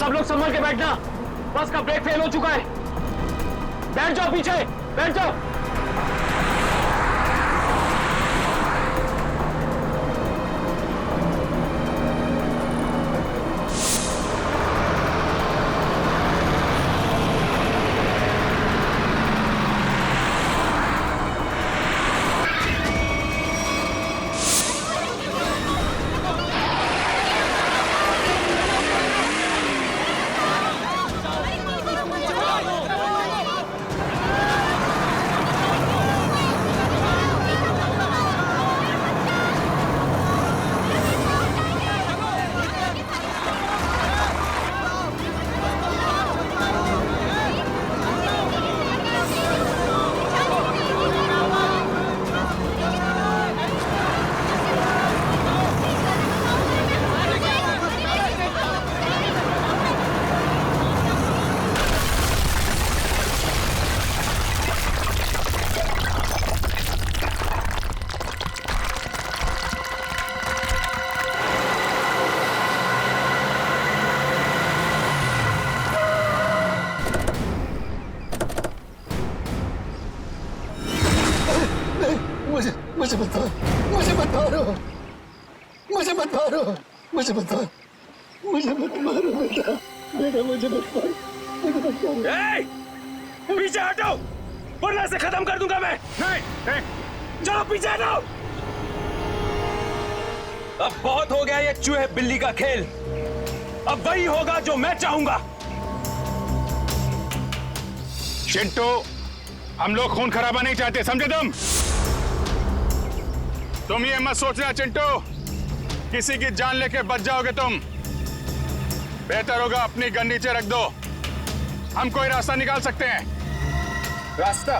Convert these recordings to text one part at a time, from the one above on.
सब लोग संभल के बैठना, बस का ब्रेक फेल हो चुका है। बैठ जाओ पीछे, बैठ जाओ। मुझे बता, मुझे मत मारो, मुझे मत मारो, मुझे मत मारो, मुझे मत मारो बेटा, बेटा मुझे मत मारो, मुझे मत मारो। पीछे हटो, वरना से खत्म कर दूंगा मैं। नहीं, चलो पीछे हटो। अब बहुत हो गया ये चूहे बिल्ली का खेल। अब वही होगा जो मैं चाहूंगा। चिंटू, हम लोग खून खराबा नहीं चाहते, समझे तुम ये मत सोचना चिंटू, किसी की जान लेके बच जाओगे तुम। बेहतर होगा अपनी गन नीचे रख दो, हम कोई रास्ता निकाल सकते हैं। रास्ता?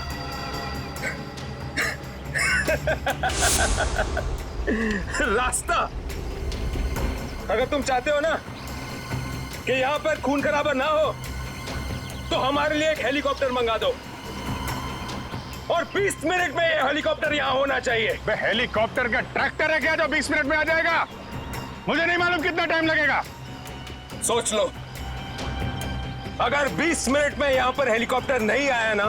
रास्ता? अगर तुम चाहते हो ना कि यहां पर खून खराबा ना हो, तो हमारे लिए एक हेलीकॉप्टर मंगा दो, और 20 मिनट में ये हेलीकॉप्टर यहाँ होना चाहिए। हेलीकॉप्टर का ट्रैक्टर है क्या जो 20 मिनट में आ जाएगा? मुझे नहीं मालूम कितना टाइम लगेगा। सोच लो, अगर 20 मिनट में यहाँ पर हेलीकॉप्टर नहीं आया ना,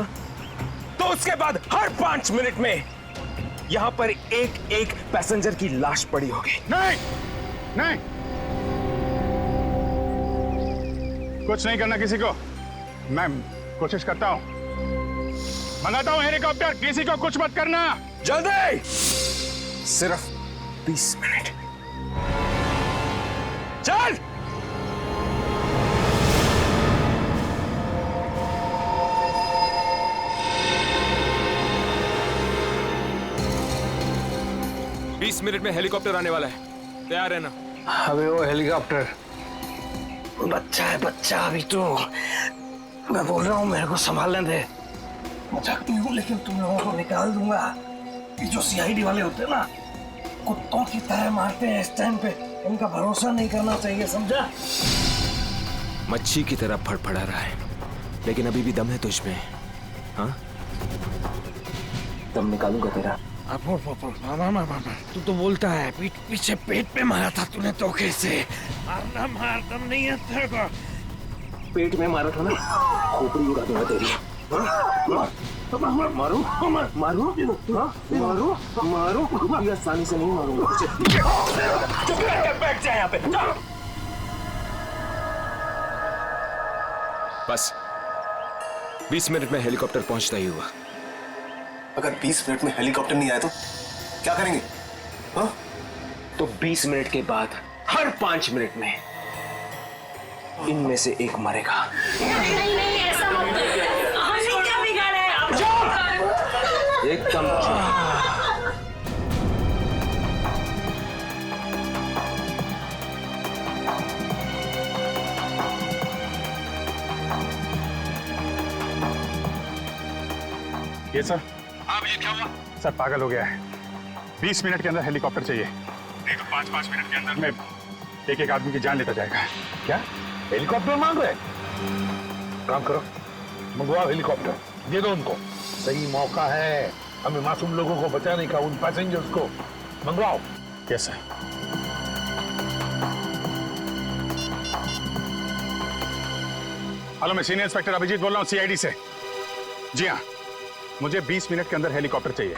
तो उसके बाद हर 5 मिनट में यहाँ पर एक एक पैसेंजर की लाश पड़ी होगी। नहीं, नहीं, कुछ नहीं करना किसी को। मैं कोशिश करता हूँ, मंगाता हूँ हेलीकॉप्टर, किसी को कुछ मत करना। जल्दी, सिर्फ 20 मिनट। चल। बीस मिनट में हेलीकॉप्टर आने वाला है, तैयार है ना? अबे वो हेलीकॉप्टर बच्चा है, बच्चा अभी तो। मैं बोल रहा हूँ मेरे को संभालने दे। मजाक नहीं हूँ, लेकिन तुम लोगों को निकाल दूंगा। ये जो सीआईडी वाले होते हैं ना, कुत्तों की तरह मारते हैं इस टाइम पे, उनका भरोसा नहीं करना चाहिए, समझा? मच्छी की तरह फड़फड़ा रहा है, लेकिन अभी भी दम है तुझमें। हाँ, दम निकालूंगा तेरा। तू तो बोलता है, पीछे पेट पे मारा था तूने धोखे से। मारना मार, दम नहीं है तेरे को। पेट में मारा था ना, खोपड़ी उड़ा दूंगा तेरी। मारू मारू मारू मारू, ये आसानी से नहीं मारूंगा। चुप करके बैठ जा यहाँ पे। बस 20 मिनट में हेलीकॉप्टर पहुंचता ही हुआ। अगर 20 मिनट में हेलीकॉप्टर नहीं आया तो क्या करेंगे? हाँ? तो 20 मिनट के बाद हर 5 मिनट में इनमें से एक मरेगा। नहीं नहीं, ऐसा मत करो। हमने क्या बिगाड़ा है? आप एकदम ये सर, आप ये क्या हुआ? सर पागल हो गया है, 20 मिनट के अंदर हेलीकॉप्टर चाहिए, नहीं तो 5-5 मिनट के अंदर में एक एक आदमी की जान लेता जाएगा। क्या हेलीकॉप्टर मांग रहे? काम करो, मंगवाओ हेलीकॉप्टर, दे दो उनको। सही मौका है हमें मासूम लोगों को बचाने का, उन पैसेंजर्स को। मंगवाओ। Yes sir. हेलो, मैं सीनियर इंस्पेक्टर अभिजीत बोल रहा हूँ सीआईडी से। जी हाँ, मुझे 20 मिनट के अंदर हेलीकॉप्टर चाहिए।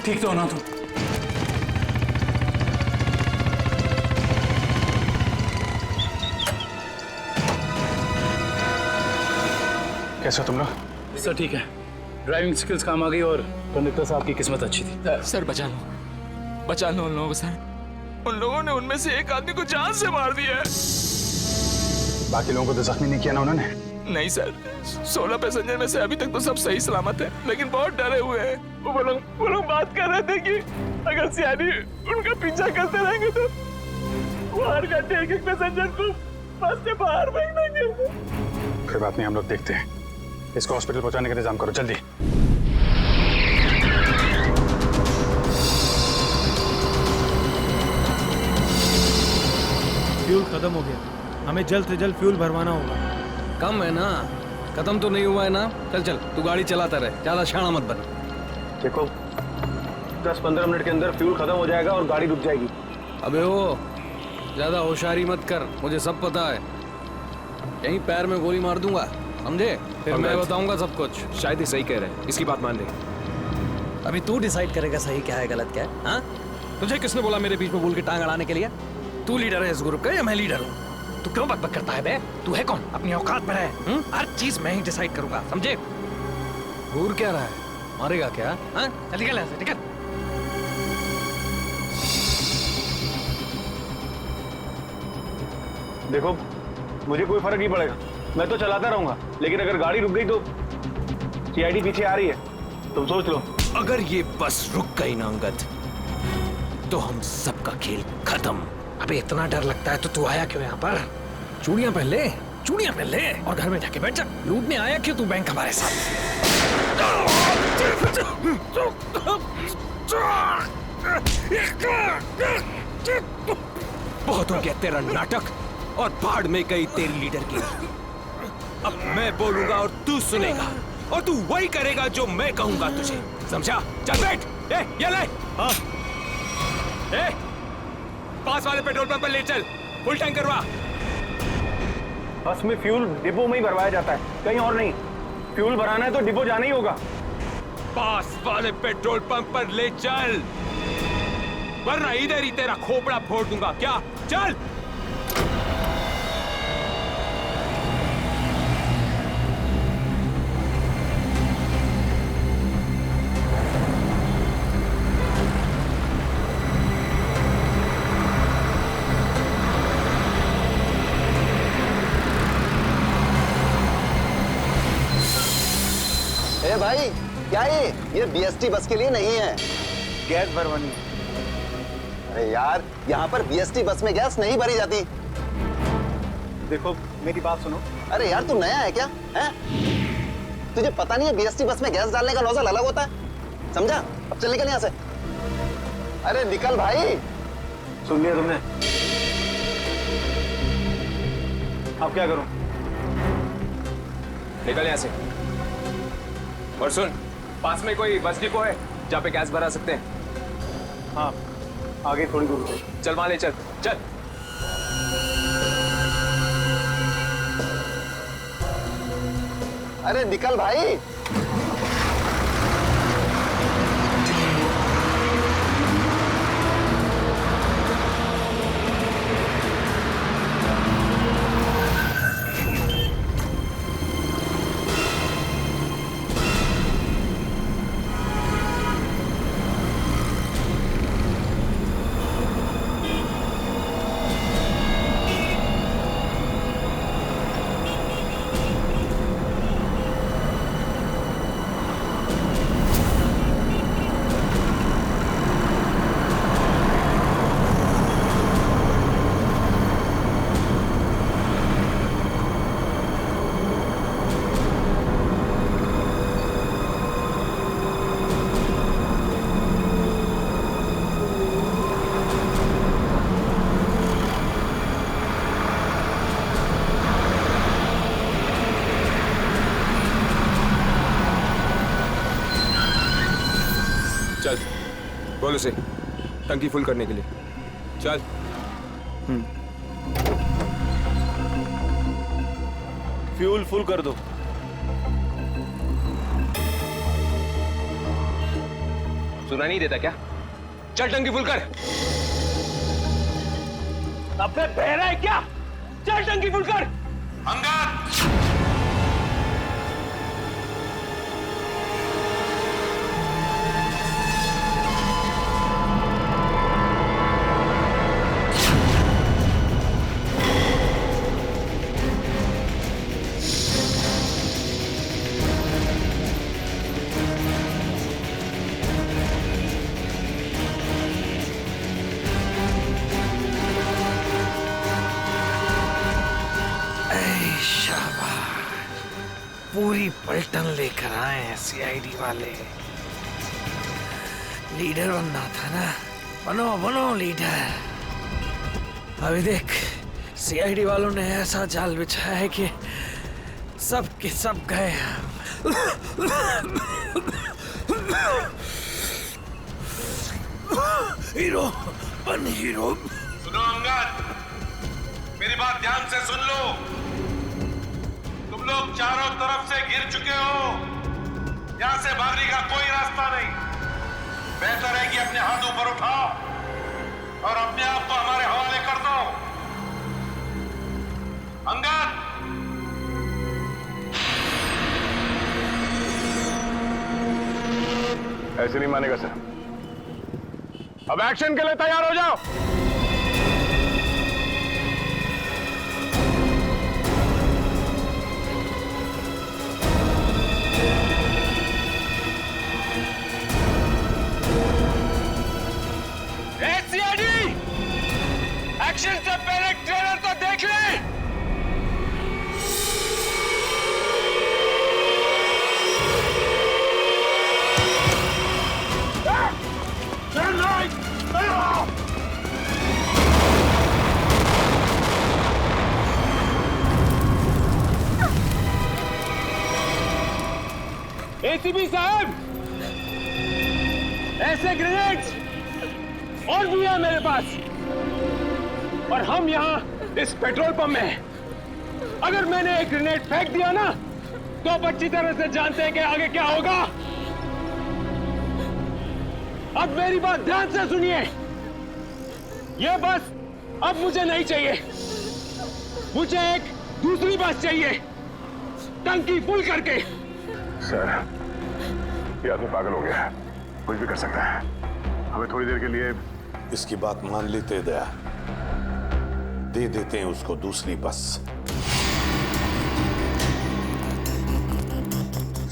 ठीक तो हो ना तुम? कैसे हो तुम लोग? सर ठीक है, ड्राइविंग स्किल्स काम आ गई और कंडक्टर साहब की किस्मत अच्छी थी। सर बचा लो उन लोगों को सर। उन लोगों ने उनमें से एक आदमी को जान से मार दिया है। बाकी लोगों को तो जख्मी नहीं किया ना उन्होंने? नहीं सर, 16 पैसेंजर में से अभी तक तो सब सही सलामत है, लेकिन बहुत डरे हुए हैं। वो लोग बात कर रहे थे कि अगर सियानी उनका पीछा करते रहेंगे तो वो हर घंटे एक पैसेंजर को बस से बाहर फेंक देंगे। कोई बात नहीं, हम लोग देखते हैं। इसको हॉस्पिटल पहुंचाने का इंतजाम करो जल्दी। फ्यूल खत्म हो गया, हमें जल्द से जल्द फ्यूल भरवाना होगा। कम है ना, खत्म तो नहीं हुआ है ना। चल चल तू गाड़ी चलाता रहे, ज्यादा शाना मत बन। देखो 10-15 मिनट के अंदर फ्यूल खत्म हो जाएगा और गाड़ी रुक जाएगी। अबे ओ, ज्यादा होशियारी मत कर, मुझे सब पता है। यहीं पैर में गोली मार दूंगा, समझे? फिर मैं बताऊंगा सब कुछ। शायद ही सही कह रहे हैं, इसकी बात मान ले। अभी तू डिसाइड करेगा सही क्या है गलत क्या है। हाँ, तुझे किसने बोला मेरे बीच में बोल के टांग अड़ाने के लिए? तू लीडर है इस ग्रुप का या मैं लीडर हूँ? तू क्यों बकबक करता है बे? तू है कौन? अपनी औकात पर है। हर चीज मैं ही डिसाइड करूंगा, समझे? घूर क्या रहा है, मारेगा क्या? हाँ, चल निकल यहाँ से, निकल। देखो मुझे कोई फर्क नहीं पड़ेगा, मैं तो चलाता रहूंगा, लेकिन अगर गाड़ी रुक गई तो सीआईडी पीछे आ रही है, तुम सोच लो। अगर ये बस रुक गई ना अंगद, तो हम सबका खेल खत्म। अबे इतना डर लगता है तो तू आया क्यों यहाँ पर? चूड़ियां पहन ले, चूड़ियां पहन ले और घर में जाके बैठ जा। लूटने आया क्यों तू बैंक हमारे साथ? बहुत हो गया तेरा नाटक और भाड़ में गई तेरी लीडर की। अब मैं बोलूंगा और तू सुनेगा और तू वही करेगा जो मैं कहूंगा तुझे, समझा? चल बैठ। ये ले। हाँ। पास वाले पेट्रोल पंप पर ले चल, फुल टैंक करवा। बस में फ्यूल डिपो में ही भरवाया जाता है, कहीं और नहीं। फ्यूल भराना है तो डिपो जाना ही होगा। पास वाले पेट्रोल पंप पर ले चल, वरना इधर ही तेरा खोपड़ा फोड़ दूंगा। क्या? चल। ए भाई, क्या ये बीएसटी बस के लिए नहीं है। गैस भरवानी है। अरे यार, यहाँ पर बीएसटी बस में गैस नहीं भरी जाती। देखो मेरी बात सुनो। अरे यार तू नया है क्या? है? तुझे पता नहीं है बीएसटी बस में गैस डालने का नोजल अलग होता है, समझा? अब चल निकल यहाँ से। अरे निकल भाई। सुन लिया तुमने? अब क्या करूं? निकल यहाँ से। और सुन, पास में कोई बस डिपो है जहाँ पे गैस भरा सकते हैं? हाँ, आगे थोड़ी दूर पे। चल वहां ले चल, चल। अरे निकल भाई। बोल उसे टंकी फुल करने के लिए। चल। फ्यूल फुल कर दो। सुना नहीं देता क्या? चल टंकी फुल कर। अबे बहरा है क्या? चल टंकी फुल कर। अंगद! पूरी पलटन लेकर आए हैं सीआईडी वाले। लीडर बनना था ना, बनो बनो लीडर। अभी देख सीआईडी वालों ने ऐसा जाल बिछाया है कि सब के सब गए। हीरो बन हीरो। सुनो अंगद, मेरी बात ध्यान से सुन लो। तुम लोग चारों तरफ से घिर चुके हो, यहां से भागने का कोई रास्ता नहीं। बेहतर है कि अपने हाथ ऊपर उठाओ और अपने आप को हमारे हवाले कर दो। अंगद! ऐसे नहीं मानेगा सर। अब एक्शन के लिए तैयार हो जाओ। एक्शन से पहले ट्रेलर तो देख ले। एसीपी साहब, ऐसे ग्रेनेड्स और भी है मेरे पास, और हम यहाँ इस पेट्रोल पंप में हैं। अगर मैंने एक ग्रेनेड फेंक दिया ना, तो आप अच्छी तरह से जानते हैं कि आगे क्या होगा। अब मेरी बात ध्यान से सुनिए। यह बस अब मुझे नहीं चाहिए, मुझे एक दूसरी बस चाहिए, टंकी फुल करके। सर, ये आदमी पागल हो गया है, कुछ भी कर सकता है। हमें थोड़ी देर के लिए इसकी बात मान लेते दया, दे देते हैं उसको दूसरी बस।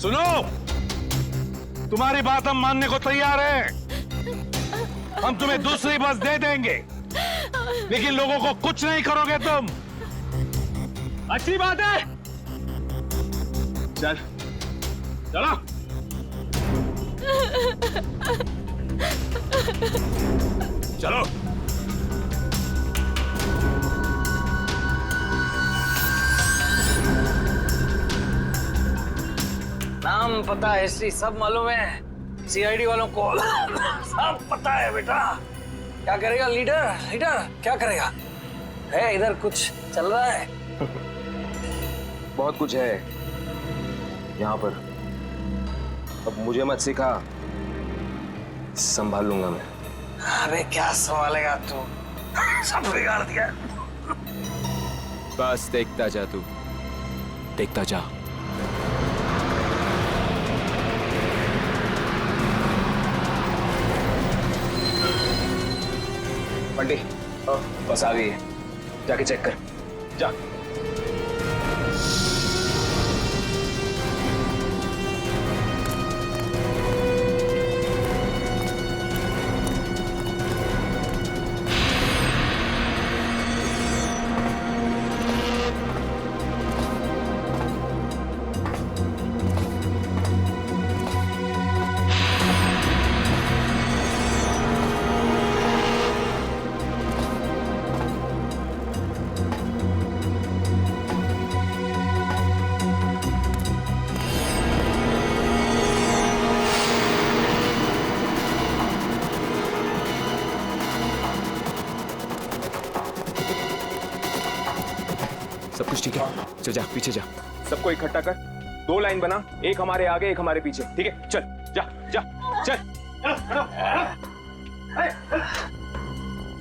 सुनो, तुम्हारी बात हम मानने को तैयार हैं। हम तुम्हें दूसरी बस दे देंगे, लेकिन लोगों को कुछ नहीं करोगे तुम। अच्छी बात है, चल चलो। चलो। नाम पता हिस्ट्री सब मालूम है सीआईडी वालों को। सब पता है बेटा। क्या करेगा लीडर? लीडर क्या करेगा? है इधर कुछ चल रहा है? बहुत कुछ है यहाँ पर। अब मुझे मत सिखा, संभाल लूंगा मैं। अरे क्या संभालेगा तू? सब बिगाड़ दिया। बस देखता जा तू, देखता जा। बंटी, बस आ गई है, जाके चेक कर जा। चल जा, पीछे जा। सबको इकट्ठा कर, 2 लाइन बना, एक हमारे आगे एक हमारे पीछे, ठीक है? चल जा जा चल।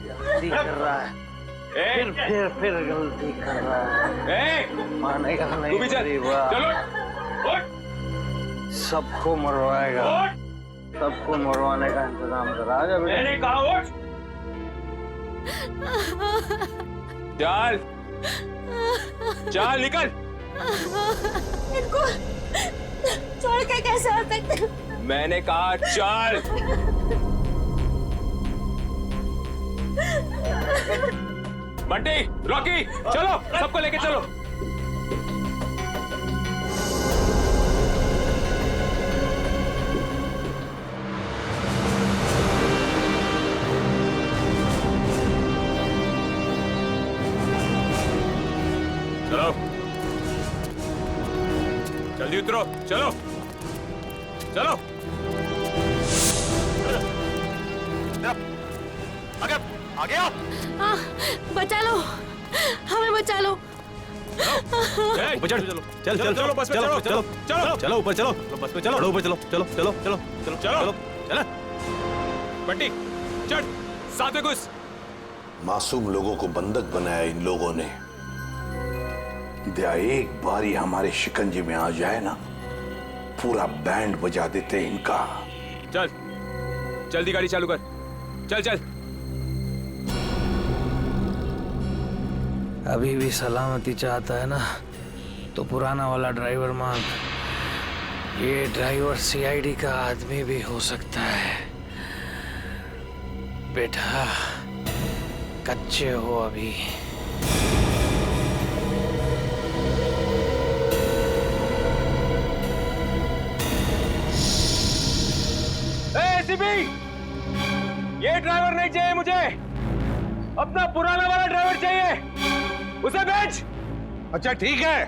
गलती कर रहा है, फिर गलती कर रहा है। मानेगा नहीं। तू भी चल, चलो। सबको मरवाएगा, सबको मरवाने का इंतजाम करा। आजा बेटा। मैंने कहा उठ। चल चल निकल। इनको छोड़ के कैसे आ सकते? मैंने कहा चल। बंटी, रॉकी, चलो, सबको लेके चलो। चलो, जल्दी उतरो, चलो, चलो। आगे आओ। हाँ, बचा लो, हमें बचा लो। ऊपर चढ़, चल चल चलो, बस में चलो, चलो चलो चलो, ऊपर चलो, बस में चलो, ऊपर चलो, चलो चलो चलो चलो चलो चलो। बंटी, चढ़, साथ में घुस। मासूम लोगों को बंधक बनाया इन लोगों ने। दया एक बार ही हमारे शिकंजे में आ जाए ना, पूरा बैंड बजा देते इनका। चल, जल्दी गाड़ी चालू कर, चल चल। अभी भी सलामती चाहता है ना, तो पुराना वाला ड्राइवर मांग। ये ड्राइवर सीआईडी का आदमी भी हो सकता है। बेटा, कच्चे हो अभी। एसीपी, ये ड्राइवर नहीं चाहिए मुझे, अपना पुराना वाला ड्राइवर चाहिए, उसे भेज। अच्छा ठीक है।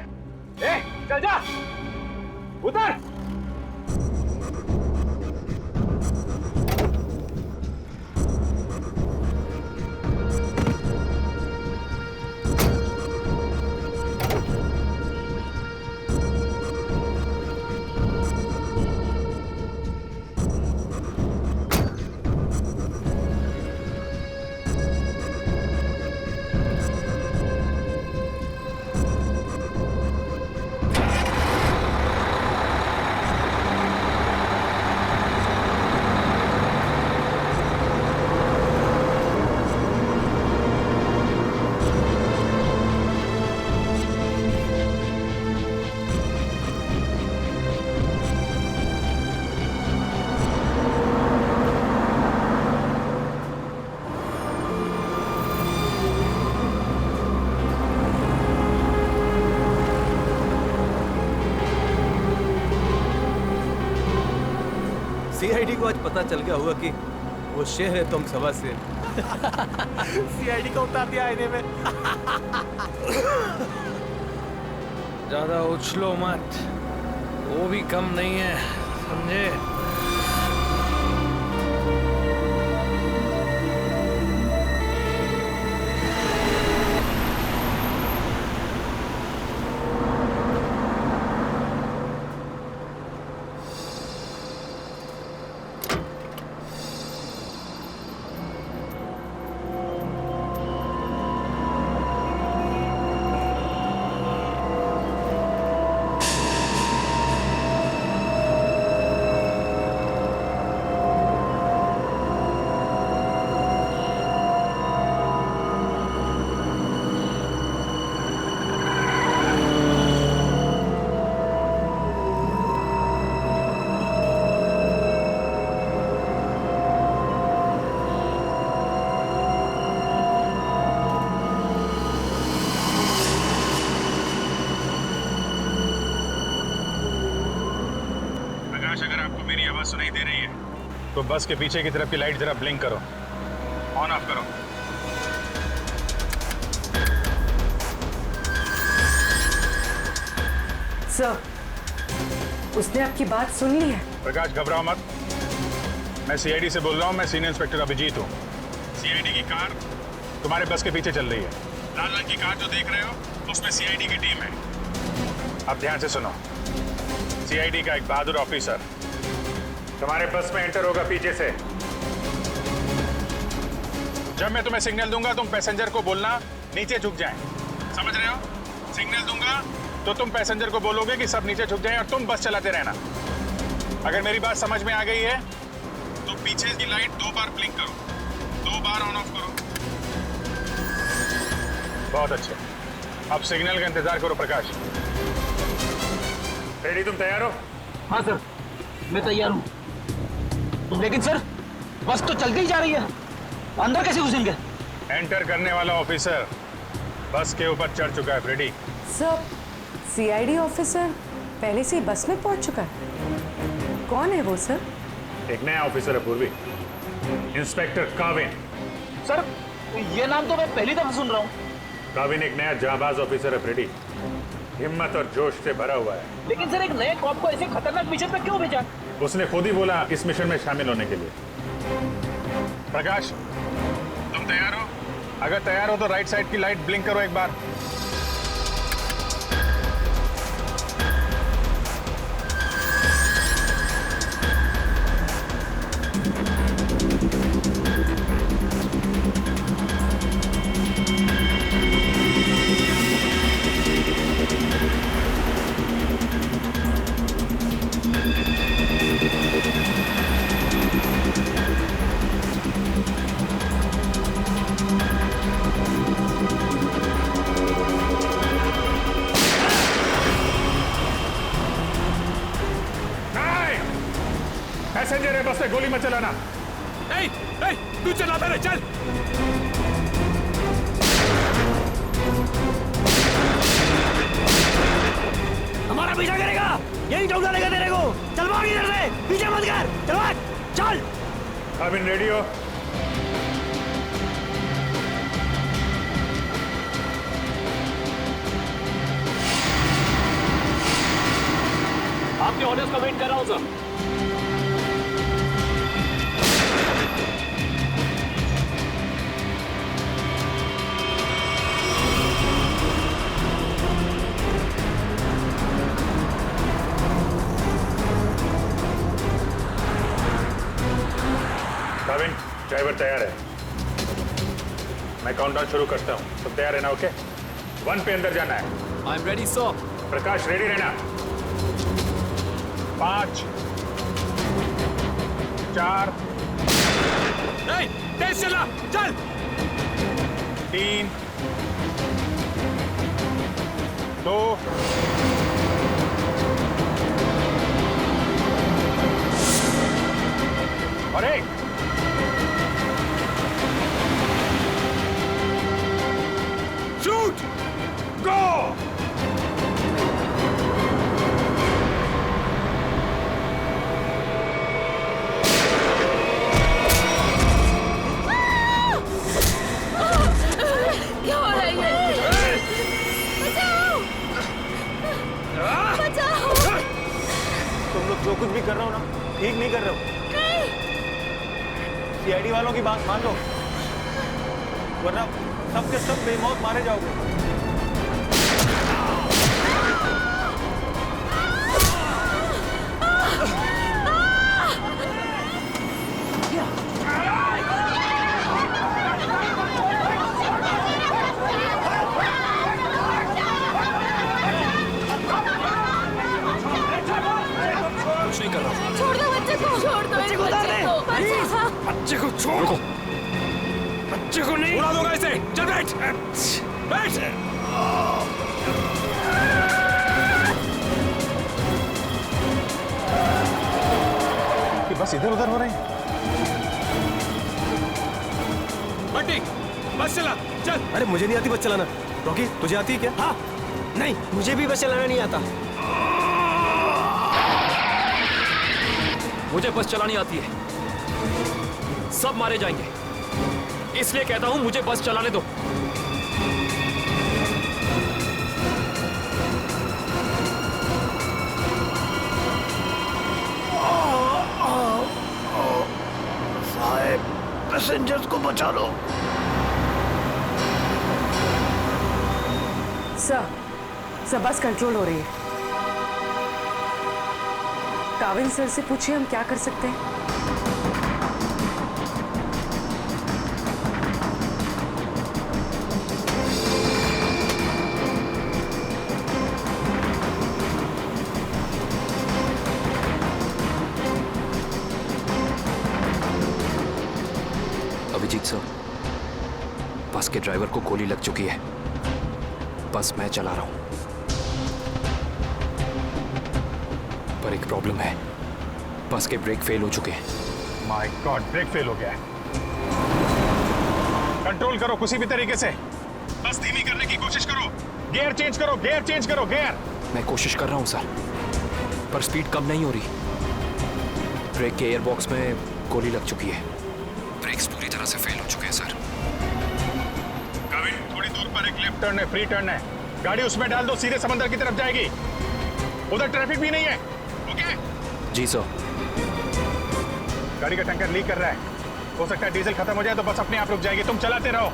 चल जा, उतर। सीआईडी को आज पता चल गया होगा कि वो शेर है तुम सवा से। सीआईडी को उतार दिया आईने में। ज्यादा उछलो मत, वो भी कम नहीं है, समझे? अगर आपको मेरी आवाज सुनाई दे रही है तो बस के पीछे की तरफ की लाइट जरा ब्लिंक करो, ऑन ऑफ करो। सर, उसने आपकी बात सुन ली है। प्रकाश घबराओ मत, मैं सीआईडी से बोल रहा हूँ। मैं सीनियर इंस्पेक्टर अभिजीत हूँ। सीआईडी की कार तुम्हारे बस के पीछे चल रही है। लाल रंग की कार जो देख रहे हो उसमें सीआईडी की टीम है। अब ध्यान से सुनो, सीआईडी का एक बहादुर ऑफिसर तुम्हारे बस में एंटर होगा पीछे से। जब मैं तुम्हें सिग्नल दूंगा तुम पैसेंजर को बोलना नीचे झुक जाएं। समझ रहे हो? सिग्नल दूंगा तो तुम पैसेंजर को बोलोगे कि सब नीचे झुक जाएं और तुम बस चलाते रहना। अगर मेरी बात समझ में आ गई है तो पीछे की लाइट 2 बार ब्लिंक करो, 2 बार ऑन ऑफ करो। बहुत अच्छे, अब सिग्नल का इंतजार करो। प्रकाश रेडी, तुम तैयार हो? हाँ सर, मैं तैयार हूँ। लेकिन सर बस तो चलती ही जा रही है, अंदर कैसे घुसेंगे? एंटर करने वाला ऑफिसर बस के ऊपर चढ़ चुका है। रेडी सर, सीआईडी ऑफिसर पहले से ही बस में पहुंच चुका है। कौन है वो सर? एक नया ऑफिसर है पूर्वी, इंस्पेक्टर काविन। सर ये नाम तो मैं पहली दफा सुन रहा हूँ। काविन एक नया जाबाज ऑफिसर है फ्रेडी, हिम्मत और जोश से भरा हुआ है। लेकिन सर एक नए कॉप को ऐसे खतरनाक मिशन पे क्यों भेजा? उसने खुद ही बोला इस मिशन में शामिल होने के लिए। प्रकाश तुम तैयार हो? अगर तैयार हो तो राइट साइड की लाइट ब्लिंक करो एक बार। पैसेंजर है, बस से गोली मत चलाना। नहीं नहीं, तू चलाता रहे, चल। हमारा पीछा करेगा, यही ठोक डालेगा तेरे को। चल भाग इधर से, पीछे मत कर, चल भाग, चल। काविन रेडी हो? आपके ऑर्डर्स का वेट कर रहा हूं सर। काविन ड्राइवर तैयार है, मैं काउंटडाउन शुरू करता हूं। तुम तैयार है ना? ओके 1 पे अंदर जाना है। I am ready sir. Prakash ready रहना। 5 4 नहीं, तेज चला, चल। 3 2 और 1। शूट, गो। क्या हो रहा है ये? बचाओ! बचाओ! तुम लोग जो कुछ भी कर रहे हो ना, ठीक नहीं कर रहे हो। सीआईडी वालों की बात मान लो, वरना सब के सब बेमौत मारे जाओगे। कुछ नहीं कर रहा। छोड़ दो बच्चे को, छोड़ दो बच्चे को, बच्चे को छोड़, बच्चे को नहीं उड़ा दूंगा इसे। चल बैठ, बैठ। कि बस इधर उधर हो रहे हैं। बंटी बस चला, चल। अरे मुझे नहीं आती बस चलाना। रॉकी तुझे आती है क्या? हाँ, नहीं मुझे भी बस चलाना नहीं आता। मुझे बस चलानी आती है। सब मारे जाएंगे, इसलिए कहता हूं मुझे बस चलाने दो। साहब पैसेंजर्स को बचा लो। सर बस कंट्रोल हो रही है। काविल सर से पूछिए हम क्या कर सकते हैं। अभिजीत सर, बस के ड्राइवर को गोली लग चुकी है। बस मैं चला रहा हूं, पर एक प्रॉब्लम है। बस के ब्रेक फेल हो चुके हैं। माय गॉड, ब्रेक फेल हो गया है। कंट्रोल करो किसी भी तरीके से। बस धीमी करने की कोशिश करो। गियर चेंज करो, गियर चेंज करो, गियर। मैं कोशिश कर रहा हूं सर, पर स्पीड कम नहीं हो रही। ब्रेक के एयरबॉक्स में गोली लग चुकी है। ब्रेक्स पूरी तरह से फेल हो चुके हैं सर। काविल, थोड़ी दूर पर एक लेफ्ट टर्न है, फ्री टर्न है। गाड़ी उसमें डाल दो, सीधे समंदर की तरफ जाएगी। उधर ट्रैफिक भी नहीं है। ओके? जी सर। गाड़ी का टैंकर लीक कर रहा है। हो सकता है डीजल खत्म हो जाए तो बस अपने आप रुक जाएगी। तुम चलाते रहो।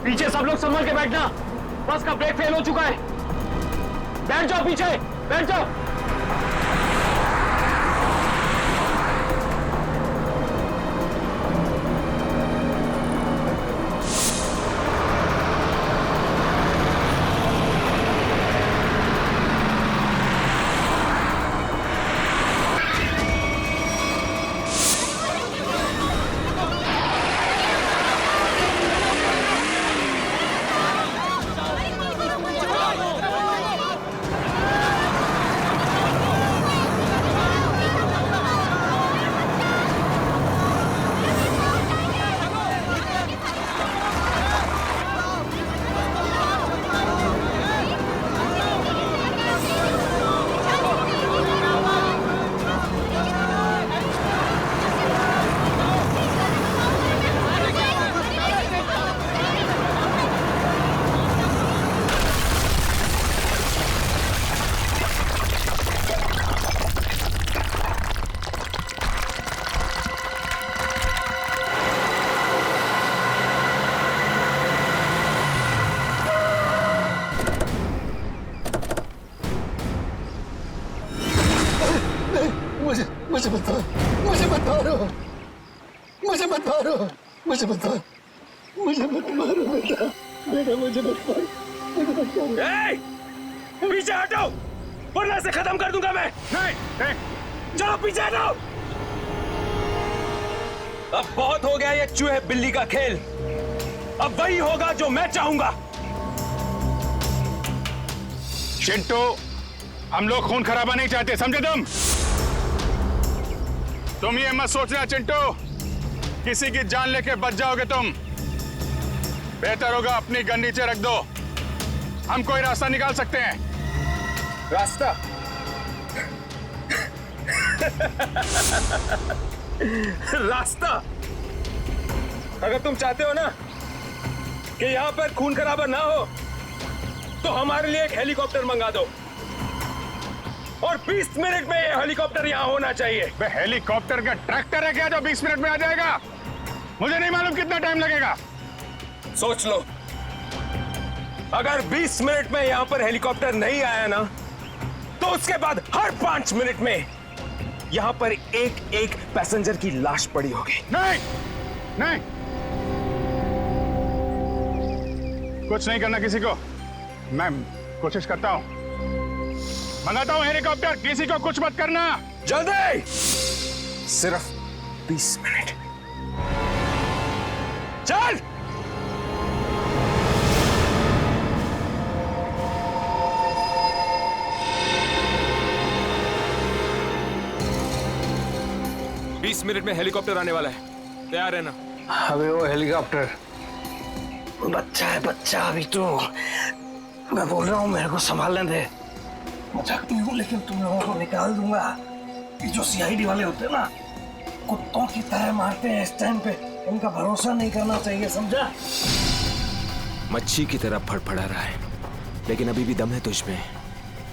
पीछे सब लोग संभल के बैठना। बस का ब्रेक फेल हो चुका है। बैठ जाओ पीछे, बैठ जाओ। मुझे बता, मुझे मत मारो, मुझे मत मारो, मुझे मत मारो, मुझे मत मारो बेटा, बेटा मुझे मत मारो, मुझे मत मारो। पीछे हटो, वरना से खत्म कर दूंगा मैं। नहीं, चलो पीछे हटो। अब बहुत हो गया ये चूहे बिल्ली का खेल। अब वही होगा जो मैं चाहूंगा। चिंटू, हम लोग खून खराबा नहीं चाहते, समझे तुम ये मत सोचना चिंटू, किसी की जान लेके बच जाओगे तुम। बेहतर होगा अपनी गन नीचे रख दो। हम कोई रास्ता निकाल सकते हैं। रास्ता? रास्ता? अगर तुम चाहते हो ना कि यहां पर खून खराबा ना हो, तो हमारे लिए एक हेलीकॉप्टर मंगा दो। और 20 मिनट में ये हेलीकॉप्टर यहाँ होना चाहिए। हेलीकॉप्टर का ट्रैक्टर है क्या जो 20 मिनट में आ जाएगा? मुझे नहीं मालूम कितना टाइम लगेगा। सोच लो, अगर 20 मिनट में यहाँ पर हेलीकॉप्टर नहीं आया ना, तो उसके बाद हर 5 मिनट में यहाँ पर एक एक पैसेंजर की लाश पड़ी होगी। नहीं, नहीं, कुछ नहीं करना किसी को। मैं कोशिश करता हूं, मंगाता हूं हेलीकॉप्टर। किसी को कुछ मत करना। जल्दी, सिर्फ 20 मिनट। चल। 20 मिनट में हेलीकॉप्टर आने वाला है, तैयार है ना? अबे वो हेलीकॉप्टर बच्चा है बच्चा अभी तो। मैं बोल रहा हूँ मेरे को संभालने दे। मजाकती हूँ लेकिन तुम लोगों को निकाल दूंगा। ये जो सीआईडी वाले होते हैं ना, कुत्तों की तरह मारते हैं इस टाइम पे। इनका भरोसा नहीं करना चाहिए, समझा? मच्छी की तरह फड़फड़ा रहा है, लेकिन अभी भी दम है तुझ में।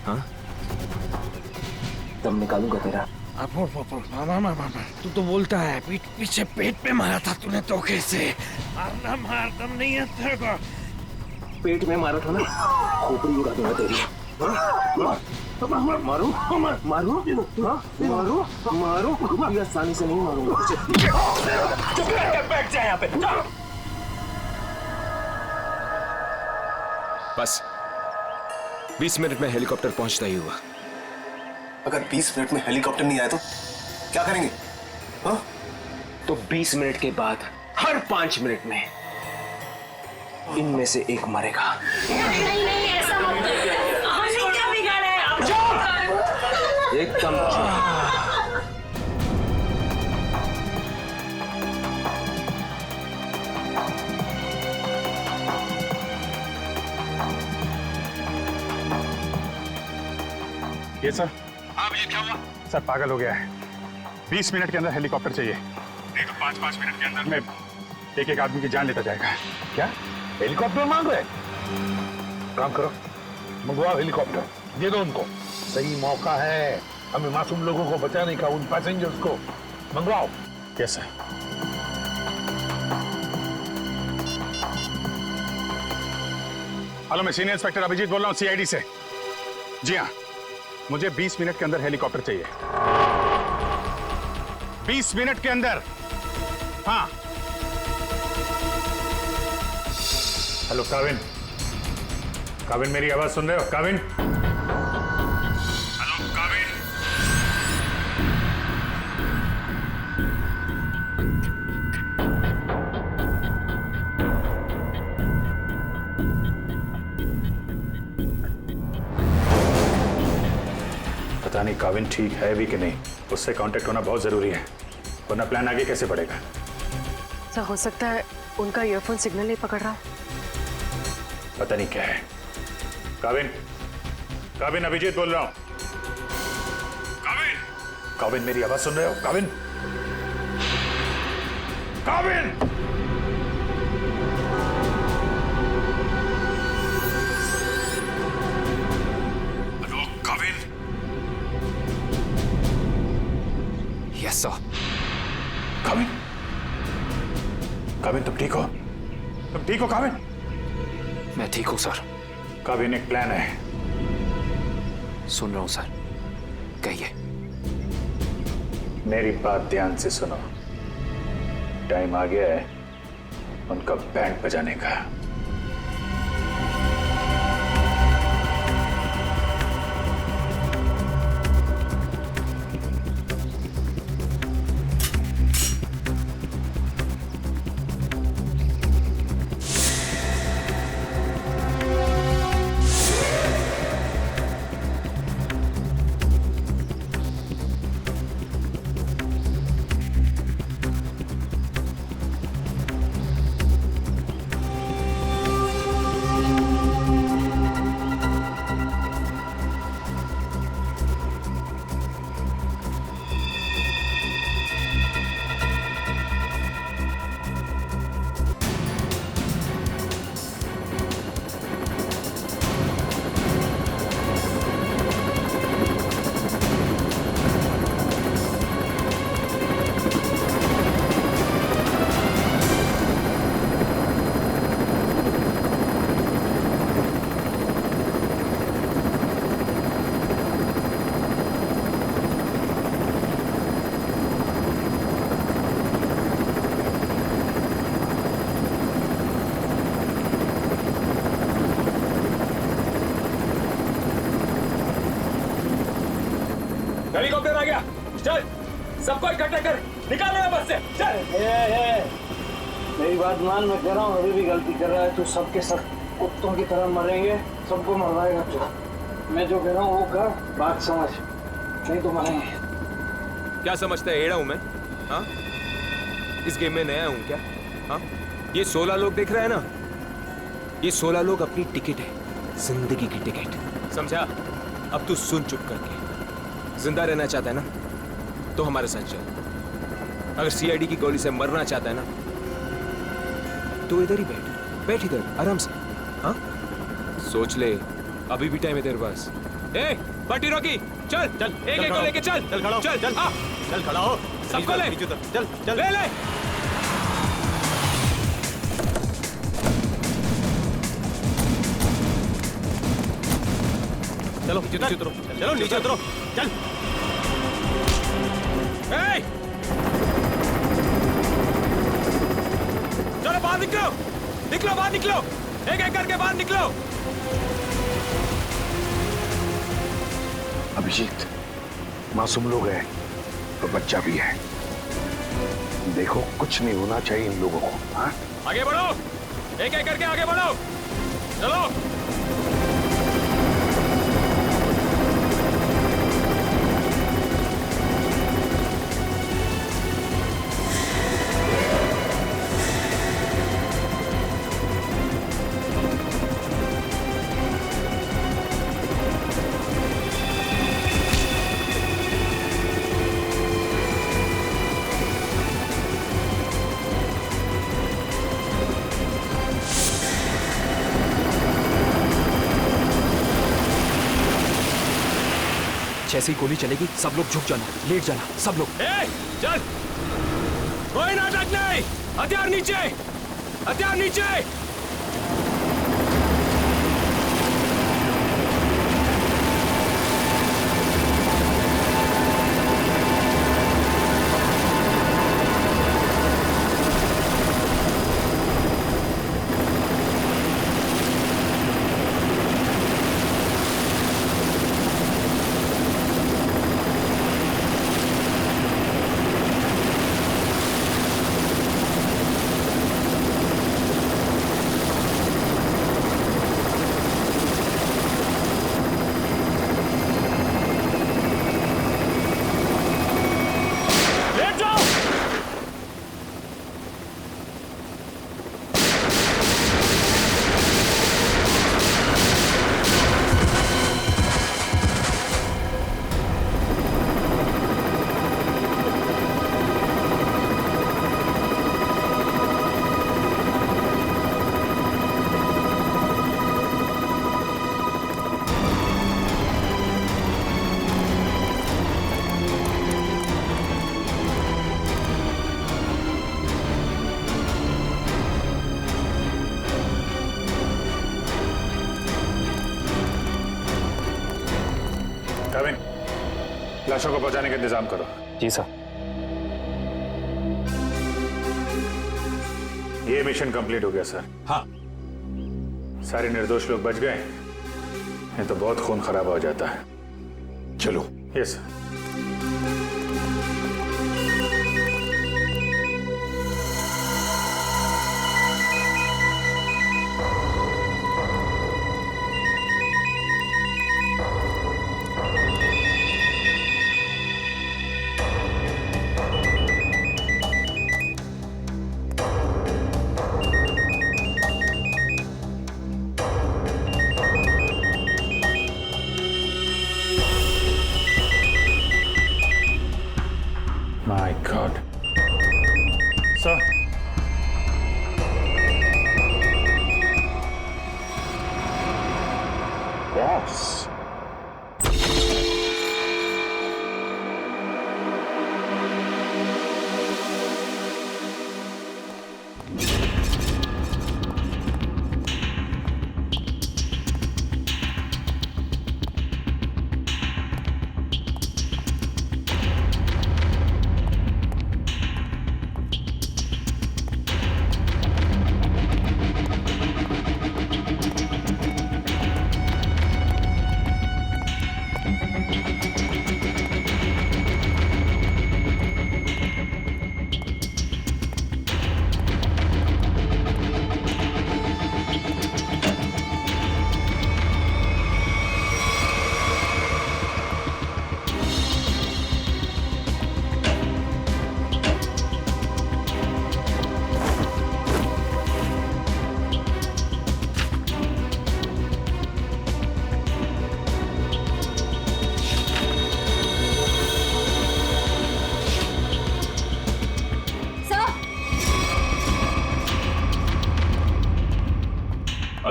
हाँ, दम निकालूंगा तेरा। तू तो बोलता है पीठ पीछे पेट पे मारा था तूने धोखे से। मारना मार, दम नहीं है तेरे को। पेट में मारा था ना, खोपड़ी उड़ा दूंगा तेरी। मारू मारू मारू मारू मारू, ये आसानी से नहीं मारूंगा तुझे। चुप करके बैठ जा यहाँ पे। बस 20 मिनट में हेलीकॉप्टर पहुंचता ही हुआ। अगर 20 मिनट में हेलीकॉप्टर नहीं आया तो क्या करेंगे? हाँ? तो 20 मिनट के बाद हर 5 मिनट में इनमें से एक मरेगा। नहीं नहीं, ऐसा मत करो। हमने क्या बिगाड़ा है? अब एकदम ये सर। हाँ अभिजीत, क्या हुआ? सर पागल हो गया है। 20 मिनट के अंदर हेलीकॉप्टर चाहिए, नहीं तो 5-5 मिनट के अंदर में एक आदमी की जान लेता जाएगा। क्या हेलीकॉप्टर मांग रहे? काम करो, मंगवाओ हेलीकॉप्टर, दे दो उनको। सही मौका है हमें मासूम लोगों को बचाने का, उन पैसेंजर्स को। मंगवाओ। Yes sir. हेलो, मैं सीनियर इंस्पेक्टर अभिजीत बोल रहा हूँ सीआईडी से। जी हाँ, मुझे 20 मिनट के अंदर हेलीकॉप्टर चाहिए। 20 मिनट के अंदर। हाँ। हेलो काविन, काविन मेरी आवाज सुन रहे हो? काविन, हेलो काविन। पता नहीं काविन ठीक है भी कि नहीं, उससे कांटेक्ट होना बहुत जरूरी है, वरना प्लान आगे कैसे बढ़ेगा। सर हो सकता है उनका ईयरफोन सिग्नल नहीं पकड़ रहा। पता नहीं क्या है। काविन, काविन अभिजीत बोल रहा हूं। काविन, काविन मेरी आवाज सुन रहे हो? Kavin, Kavin. Hello Kavin. Yes sir. Kavin, Kavin तुम ठीक हो? तुम ठीक हो काविन? मैं ठीक हूं सर। काविन एक प्लान है। सुन रहा हूं सर, कहिए। मेरी बात ध्यान से सुनो। टाइम आ गया है उनका बैंड बजाने का। हेलीकॉप्टर आ गया, चल सबको इकट्ठा कर, निकाल लेना बस से, चल। मेरी बात मान, मैं कह रहा हूँ अभी भी गलती कर रहा है तू। सबके सब कुत्तों की तरह मरेंगे, सबको मरवाएगा तू। मैं जो कह रहा हूँ वो कर, बात समझ, नहीं तो मरेंगे। क्या समझता है एड़ा हूं मैं? हाँ? इस गेम में नया हूं क्या? हाँ? ये 16 लोग देख रहे हैं ना? ये 16 लोग अपनी टिकट है, जिंदगी की टिकट, समझा? अब तू सुन चुप करके। जिंदा रहना चाहता है ना, तो हमारे साथ चल। अगर सीआईडी की गोली से मरना चाहता है ना, तो इधर ही बैठ इधर आराम से। हाँ? सोच ले, अभी भी टाइम है तेरे पास। ए, पार्टी रॉकी, चल चल, एक को लेके चल, चल खड़ा हो, चल चल, चल खड़ा हो, सबको ले, चल चल, ले। चलो नीचे उतरो, चलो नीचे उतरो, चल। चलो बाहर निकलो, निकलो बाहर निकलो, एक एक करके बाहर निकलो। अभिजीत, मासूम लोग हैं और बच्चा भी है। देखो कुछ नहीं होना चाहिए इन लोगों को। हाँ? आगे बढ़ो, एक एक करके आगे बढ़ो, चलो। जैसे ही गोली चलेगी सब लोग झुक जाना, लेट जाना, सब लोग। चल, कोई नाटक नहीं, हथियार नीचे, हथियार नीचे। लाशों को पहुंचाने का इंतजाम करो। जी सर। ये मिशन कंप्लीट हो गया सर। हाँ। सारे निर्दोष लोग बच गए, नहीं तो बहुत खून खराब हो जाता है। चलो। Yes sir.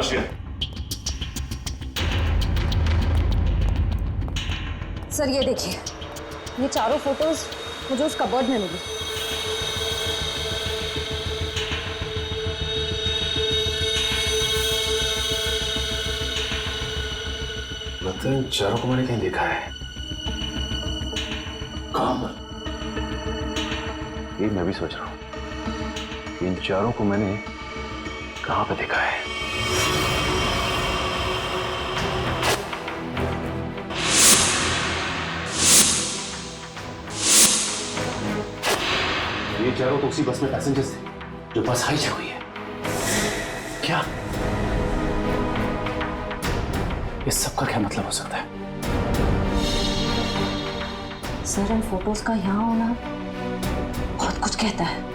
आशिया, सर ये देखिए, ये चारों फोटोज मुझे उस कबर्ड में मिली। लगता है इन चारों को मैंने कहीं देखा है। कहाँ? ये मैं भी सोच रहा हूं, इन चारों को मैंने कहां पे देखा है। ये चारों तो उसी बस में पैसेंजर्स थे जो बस हाईजैक हुई है। क्या इस सब का क्या मतलब हो सकता है? सर इन फोटोज का यहाँ होना बहुत कुछ कहता है।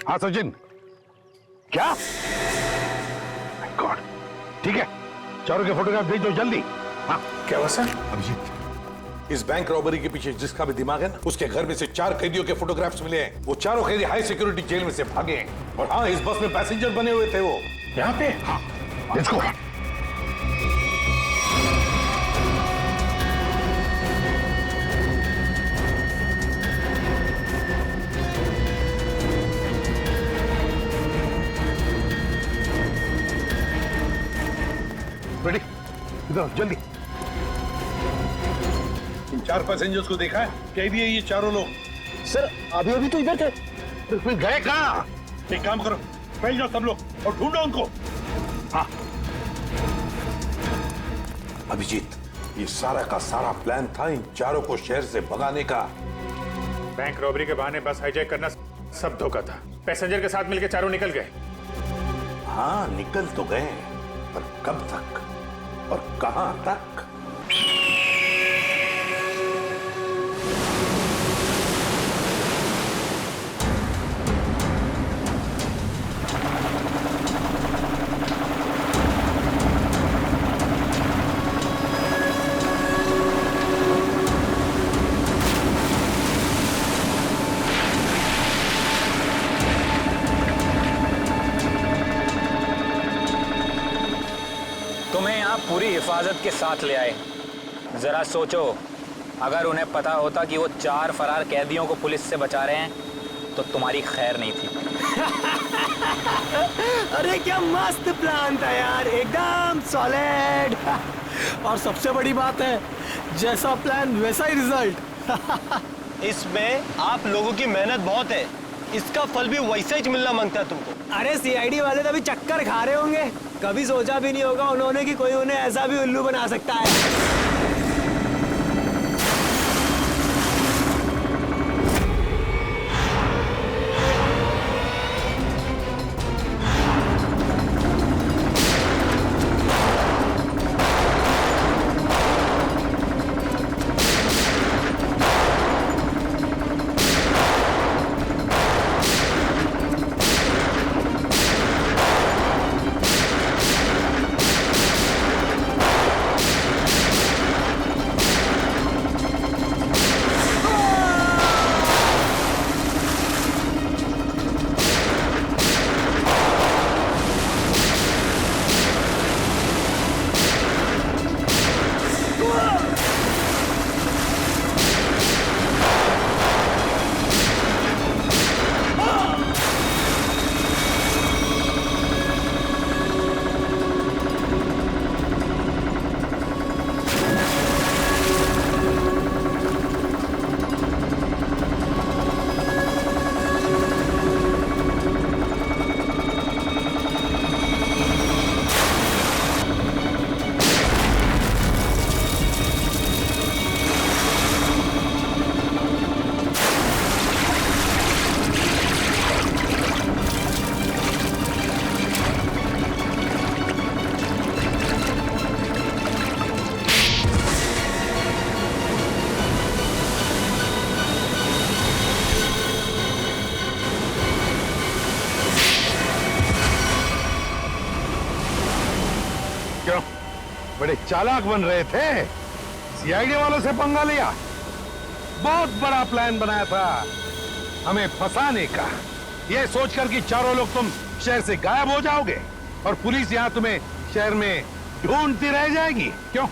हाँ सचिन, क्या? गॉड, ठीक है, चारों के फोटोग्राफ भेज दो जल्दी। हाँ क्या हुआ सर? अभिजीत, इस बैंक रॉबरी के पीछे जिसका भी दिमाग है ना, उसके घर में से 4 कैदियों के फोटोग्राफ्स मिले हैं। वो चारों कैदी हाई सिक्योरिटी जेल में से भागे हैं। और हाँ, इस बस में पैसेंजर बने हुए थे वो। यहाँ पे? हाँ, लेट्स गो। रेडी, इधर जल्दी। इन 4 पैसेंजर्स को देखा है? कैदी है ये चारों लोग। सर अभी अभी तो इधर थे। फिर गए कहाँ? एक काम करो, फैल जाओ सब लोग और ढूंढो उनको। हाँ अभिजीत, ये सारा का सारा प्लान था इन चारों को शहर से भगाने का। बैंक रॉबरी के बहाने बस हाईजैक करना सब धोखा था। पैसेंजर के साथ मिलकर चारों निकल गए। हाँ निकल तो गए, पर कब तक और कहां तक? तुम्हें यहाँ पूरी हिफाजत के साथ ले आए। जरा सोचो, अगर उन्हें पता होता कि वो 4 फरार कैदियों को पुलिस से बचा रहे हैं तो तुम्हारी खैर नहीं थी। अरे क्या मस्त प्लान था यार, एकदम सॉलिड। और सबसे बड़ी बात है, जैसा प्लान वैसा ही रिजल्ट। इसमें आप लोगों की मेहनत बहुत है, इसका फल भी वैसा ही मिलना मांगता है तुमको। अरे सीआईडी वाले तो अभी चक्कर खा रहे होंगे। कभी सोचा भी नहीं होगा उन्होंने कि कोई उन्हें ऐसा भी उल्लू बना सकता है। बड़े चालाक बन रहे थे। सीआईडी वालों से पंगा लिया। बहुत बड़ा प्लान बनाया था हमें फंसाने का, ये सोचकर कि चारों लोग तुम शहर से गायब हो जाओगे और पुलिस यहाँ तुम्हें शहर में ढूंढती रह जाएगी। क्यों?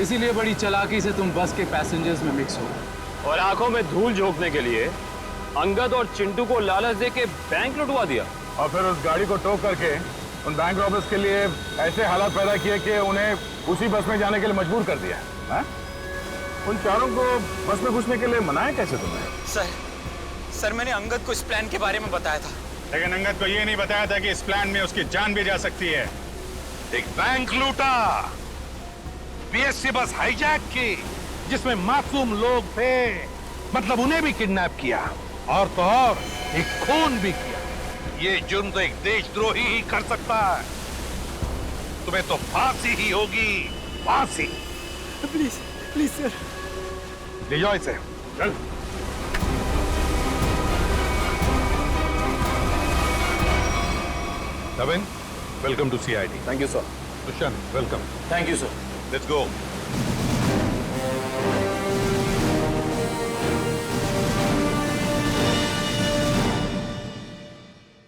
इसीलिए बड़ी चालाकी से तुम बस के पैसेंजर्स में मिक्स हो और आंखों में धूल झोंकने के लिए अंगद और चिंटू को लालच दे के बैंक लुटवा दिया और फिर उस गाड़ी को टो करके उन बैंक रॉबर्स के लिए ऐसे हालात पैदा किए कि उन्हें उसी बस में जाने के लिए मजबूर कर दिया। हा? उन चारों को बस में घुसने के लिए मनाया कैसे तुमने? सर मैंने अंगद को इस प्लान के बारे में बताया था। लेकिन अंगद को ये नहीं बताया था कि इस प्लान में उसकी जान भी जा सकती है। एक बैंक लूटा, बीएसटी बस हाईजैक की जिसमें मासूम लोग थे, मतलब उन्हें भी किडनैप किया और तो और एक खून भी किया। ये जुर्म तो एक देशद्रोही ही कर सकता है। तुम्हें तो फांसी ही होगी, फांसी। प्लीज प्लीज सर, ले जाओ इसे, चल। Navin, welcome to CID. Thank you, sir. Dushyant, welcome. Thank you, sir. Let's go.